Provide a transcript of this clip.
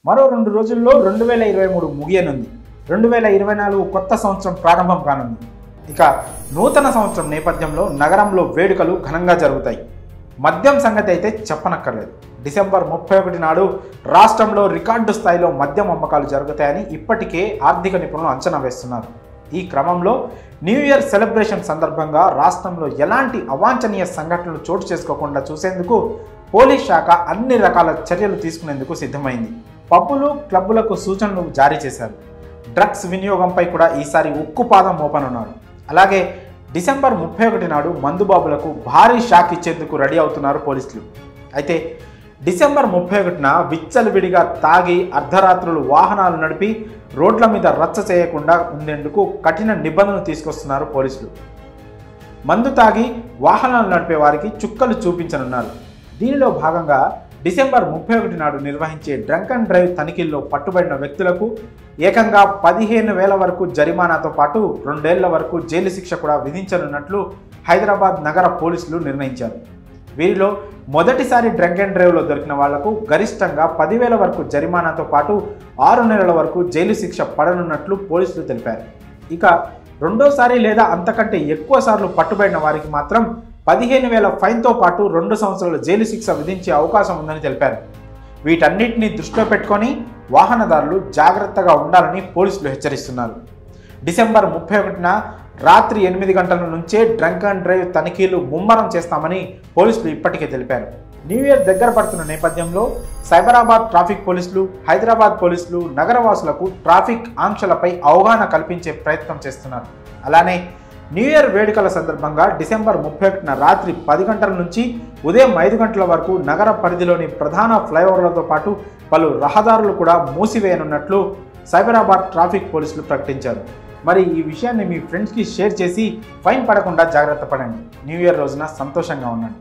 మరో 2 రోజుల్లో 2023 ముగియనుంది. 2024 కొత్త సంవత్సరం ప్రారంభం కానుంది. ఇక నూతన సంవత్సరం నేపథ్యంలో నగరంలో వేడుకలు ఘనంగా జరుగుతాయి. మద్యం సంగతి అయితే చెప్పనక్కర్లేదు. డిసెంబర్ 31 నాడు రాష్ట్రంలో రికార్డు స్థాయిలో మద్యం అమ్మకాలు జరుగుతాయని ఇప్పటికే ఆర్థిక నిపుణులు అంచనా వేస్తున్నారు. ఈ క్రమంలో న్యూ ఇయర్ సెలబ్రేషన్ సందర్భంగా రాష్ట్రంలో ఎలాంటి అవాంఛనీయ సంఘటనలు చోటు చేసుకోకుండా చూసేందుకు పోలీస్ శాఖ అన్ని రకాల చర్యలు తీసుకునేందుకు సిద్ధమైంది. పబ్బులు, క్లబ్బులకు సూచనలు జారీ చేశారు. డ్రగ్స్ వినియోగంపై కూడా ఈసారి ఉక్కుపాదం మోపనున్నారు. అలాగే డిసెంబర్ 31 నాడు మందుబాబులకు భారీ షాక్ ఇచ్చేందుకు రెడీ అవుతున్నారు పోలీసులు. అయితే డిసెంబర్ 31న విచ్చలవిడిగా తాగి అర్ధరాత్రులు వాహనాలు నడిపి రోడ్ల మీద రచ్చ చేయకుండా ఉండేందుకు కఠిన నిబంధనలు తీసుకొస్తున్నారు పోలీసులు. మందు తాగి వాహనాలు నడిపే వారికి చుక్కలు చూపించనున్నారు. దీనిలో భాగంగా డిసెంబర్ 31 నాడు నిర్వహించే డ్రంక్ అండ్ డ్రైవ్ తనిఖీల్లో పట్టుబడిన వ్యక్తులకు ఏకంగా 15,000 వరకు జరిమానాతో పాటు 2 ఏళ్ల వరకు జైలు శిక్ష కూడా విధించనున్నట్లు హైదరాబాద్ నగర పోలీసులు నిర్ణయించారు. వీరిలో మొదటిసారి డ్రంక్ అండ్ డ్రైవ్లో దొరికిన వాళ్లకు గరిష్టంగా 10,000 వరకు జరిమానాతో పాటు 6 నెలల వరకు జైలు శిక్ష పడనున్నట్లు పోలీసులు తెలిపారు. ఇక రెండోసారి లేదా అంతకంటే ఎక్కువ సార్లు పట్టుబడిన వారికి మాత్రం 15,000 ఫైన్తో పాటు 2 సంవత్సరాల జైలు శిక్ష విధించే అవకాశం ఉందని తెలిపారు. వీటన్నిటిని దృష్టిలో పెట్టుకొని వాహనదారులు జాగ్రత్తగా ఉండాలని పోలీసులు హెచ్చరిస్తున్నారు. డిసెంబర్ 31న రాత్రి 8 గంటల నుంచే డ్రంక్ అండ్ డ్రైవ్ తనిఖీలు ముమ్మరం చేస్తామని పోలీసులు ఇప్పటికే తెలిపారు. న్యూ ఇయర్ దగ్గర పడుతున్న నేపథ్యంలో సైబరాబాద్ ట్రాఫిక్ పోలీసులు, హైదరాబాద్ పోలీసులు నగరవాసులకు ట్రాఫిక్ ఆంక్షలపై అవగాహన కల్పించే ప్రయత్నం చేస్తున్నారు. అలానే న్యూ ఇయర్ వేడుకల సందర్భంగా డిసెంబర్ 31న రాత్రి 10 గంటల నుంచి ఉదయం 5 గంటల వరకు నగర పరిధిలోని ప్రధాన ఫ్లైఓవర్లతో పాటు పలు రహదారులు కూడా మూసివేయనున్నట్లు సైబరాబాద్ ట్రాఫిక్ పోలీసులు ప్రకటించారు. మరి ఈ విషయాన్ని మీ ఫ్రెండ్స్కి షేర్ చేసి ఫైన్ పడకుండా జాగ్రత్త పడండి. న్యూ ఇయర్ రోజున సంతోషంగా ఉండండి.